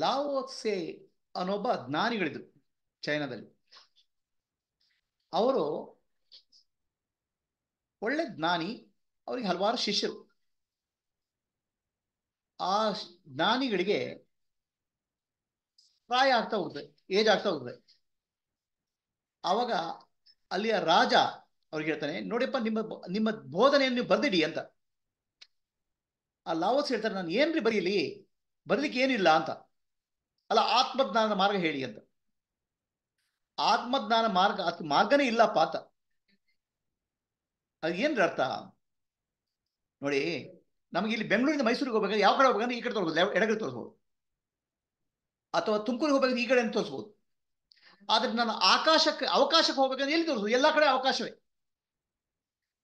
ಲಾವೋತ್ಸೆ ಅನ್ನೊಬ್ಬ ಜ್ಞಾನಿಗಳಿದ್ರು ಚೈನಾದಲ್ಲಿ. ಅವರು ಒಳ್ಳೆ ಜ್ಞಾನಿ, ಅವರಿಗೆ ಹಲವಾರು ಶಿಷ್ಯರು. ಆ ಜ್ಞಾನಿಗಳಿಗೆ ಪ್ರಾಯ ಆಗ್ತಾ ಹೋಗುತ್ತೆ, ಏಜ್ ಆಗ್ತಾ ಹೋಗುತ್ತೆ. ಆವಾಗ ಅಲ್ಲಿಯ ರಾಜ ಅವ್ರಿಗೆ ಹೇಳ್ತಾನೆ, ನೋಡಿಪ್ಪ ನಿಮ್ಮ ನಿಮ್ಮ ಬೋಧನೆಯನ್ನು ನೀವು ಬರ್ದಿಡಿ ಅಂತ. ಆ ಲಾವೋತ್ಸೆ ಹೇಳ್ತಾರೆ, ನಾನು ಏನ್ರಿ ಬರೀಲಿ, ಬರ್ಲಿಕ್ಕೆ ಏನಿಲ್ಲ ಅಂತ. ಅಲ್ಲ, ಆತ್ಮಜ್ಞಾನದ ಮಾರ್ಗ ಹೇಳಿ ಅಂತ. ಆತ್ಮಜ್ಞಾನ ಮಾರ್ಗ, ಮಾರ್ಗನೇ ಇಲ್ಲಪ್ಪ ಅಂತ. ಅದು ಏನ್ರಿ ಅರ್ಥ ನೋಡಿ. ನಮಗೆ ಇಲ್ಲಿ ಬೆಂಗಳೂರಿಂದ ಮೈಸೂರಿಗೆ ಹೋಗ್ಬೇಕಾದ್ರೆ ಯಾವ ಕಡೆ ಹೋಗ್ಬೇಕಂದ್ರೆ ಈ ಕಡೆ ತೋರಿಸ್ಬೋದು, ಎಡಗಡೆ ತೋರಿಸ್ಬೋದು, ಅಥವಾ ತುಮಕೂರಿಗೆ ಹೋಗ್ಬೇಕಾದ್ರೆ ಈ ಕಡೆ ತೋರಿಸ್ಬೋದು. ಆದ್ರೆ ನಾನು ಅವಕಾಶಕ್ಕೆ ಹೋಗ್ಬೇಕಂದ್ರೆ ಎಲ್ಲಿ ತೋರಿಸ್ಬೋದು? ಎಲ್ಲಾ ಕಡೆ ಅವಕಾಶವೇ.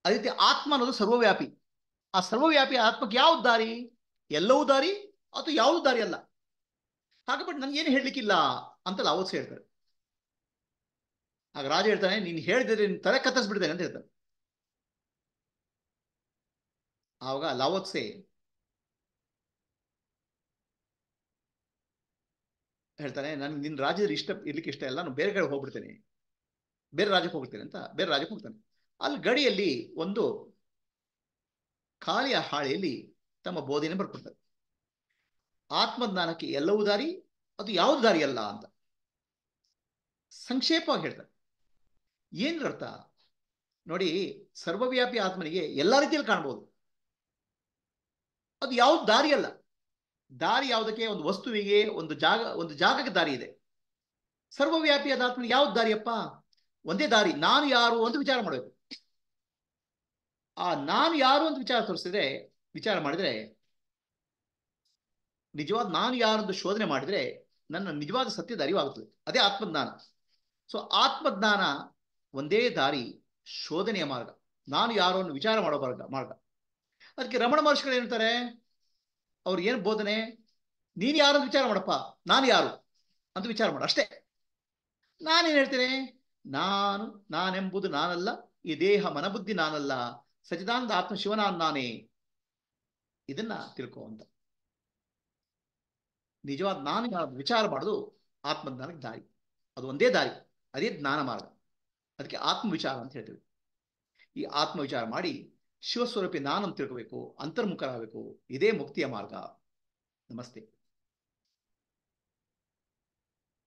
ಅದೇ ರೀತಿ ಆತ್ಮ ಅನ್ನೋದು ಸರ್ವವ್ಯಾಪಿ. ಆ ಸರ್ವವ್ಯಾಪಿ ಆತ್ಮಕ್ಕೆ ಯಾವ್ದು ದಾರಿ? ಎಲ್ಲವೂ ದಾರಿ ಅಥವಾ ಯಾವುದು ದಾರಿ ಅಲ್ಲ. ಹಾಗಾಗ್ಬಿಟ್ಟು ನನ್ಗೆ ಏನು ಹೇಳಲಿಕ್ಕಿಲ್ಲ ಅಂತ ಲಾವೋತ್ಸೆ ಹೇಳ್ತಾರೆ. ಆಗ ರಾಜ ಹೇಳ್ತಾನೆ, ನೀನು ಹೇಳಿದ್ರೆ ನಿನ್ನ ತಲೆ ಕತ್ತರಿಸ್ಬಿಡ್ತೇನೆ ಅಂತ ಹೇಳ್ತಾನೆ. ಆವಾಗ ಲಾವೋತ್ಸೆ ಹೇಳ್ತಾನೆ, ನನ್ಗೆ ನಿನ್ನ ರಾಜ್ಯದಲ್ಲಿ ಇರ್ಲಿಕ್ಕೆ ಇಷ್ಟ ಇಲ್ಲ, ನಾನು ಬೇರೆ ಕಡೆ ಹೋಗ್ಬಿಡ್ತೇನೆ, ಬೇರೆ ರಾಜ್ಯಕ್ಕೆ ಹೋಗ್ಬಿಡ್ತೇನೆ ಅಂತ ಬೇರೆ ರಾಜ್ಯಕ್ಕೆ ಹೋಗ್ತಾನೆ. ಅಲ್ಲಿ ಗಡಿಯಲ್ಲಿ ಒಂದು ಖಾಲಿಯ ಹಾಳೆಯಲ್ಲಿ ತಮ್ಮ ಬೋಧನೆ ಬರ್ಕೊಡ್ತಾರೆ. ಆತ್ಮಜ್ಞಾನಕ್ಕೆ ಎಲ್ಲವೂ ದಾರಿ, ಅದು ಯಾವುದು ದಾರಿ ಅಲ್ಲ ಅಂತ ಸಂಕ್ಷೇಪವಾಗಿ ಹೇಳ್ತಾರೆ. ಏನ್ ಅರ್ಥ ನೋಡಿ, ಸರ್ವವ್ಯಾಪಿ ಆತ್ಮನಿಗೆ ಎಲ್ಲಾ ರೀತಿಯಲ್ಲಿ ಕಾಣಬಹುದು, ಅದು ಯಾವ್ದು ದಾರಿ ಅಲ್ಲ. ದಾರಿ ಯಾವುದಕ್ಕೆ? ಒಂದು ವಸ್ತುವಿಗೆ, ಒಂದು ಜಾಗಕ್ಕೆ ದಾರಿ ಇದೆ. ಸರ್ವವ್ಯಾಪಿಯಾದ ಆತ್ಮನಿಗೆ ಯಾವ್ದು ದಾರಿಯಪ್ಪ? ಒಂದೇ ದಾರಿ, ನಾನು ಯಾರು ಅಂತ ವಿಚಾರ ಮಾಡಬೇಕು. ಆ ನಾನು ಯಾರು ಅಂತ ವಿಚಾರ ಮಾಡಿದ್ರೆ ನಿಜವಾದ ನಾನು ಯಾರು ಅಂತ ಶೋಧನೆ ಮಾಡಿದ್ರೆ ನನ್ನ ನಿಜವಾದ ಸತ್ಯದ ಅರಿವಾಗುತ್ತದೆ. ಅದೇ ಆತ್ಮಜ್ಞಾನ. ಸೊ ಆತ್ಮಜ್ಞಾನ ಒಂದೇ ದಾರಿ, ಶೋಧನೆಯ ಮಾರ್ಗ, ನಾನು ಯಾರು ಅನ್ನು ವಿಚಾರ ಮಾಡೋ ಮಾರ್ಗ. ಅದಕ್ಕೆ ರಮಣ ಮಹರ್ಷಿಗಳು ಏನಂತಾರೆ, ಅವ್ರು ಏನು ಬೋಧನೆ? ನೀನು ಯಾರು ಅಂತ ವಿಚಾರ ಮಾಡಪ್ಪ, ನಾನು ಯಾರು ಅಂತ ವಿಚಾರ ಮಾಡ ಅಷ್ಟೇ. ನಾನೇನು ಹೇಳ್ತೇನೆ? ನಾನೆಂಬುದು ನಾನಲ್ಲ, ಈ ದೇಹ ಮನಬುದ್ಧಿ ನಾನಲ್ಲ, ಸಚಿದಾನಂದ ಆತ್ಮ ನಾನೇ. ಇದನ್ನ ತಿಳ್ಕೊ ಅಂತ. ನಿಜವಾದ ನಾನು ವಿಚಾರ ಮಾಡೋದು ಆತ್ಮಜ್ಞಾನಕ್ಕೆ ದಾರಿ. ಅದು ಒಂದೇ ದಾರಿ, ಅದೇ ಜ್ಞಾನ ಮಾರ್ಗ. ಅದಕ್ಕೆ ಆತ್ಮ ವಿಚಾರ ಅಂತ ಹೇಳ್ತೀವಿ. ಈ ಆತ್ಮ ವಿಚಾರ ಮಾಡಿ ಶಿವಸ್ವರೂಪಿ ನಾನಂತ ತಿಳ್ಕೋಬೇಕು, ಅಂತರ್ಮುಖರಾಗಬೇಕು. ಇದೇ ಮುಕ್ತಿಯ ಮಾರ್ಗ. ನಮಸ್ತೆ.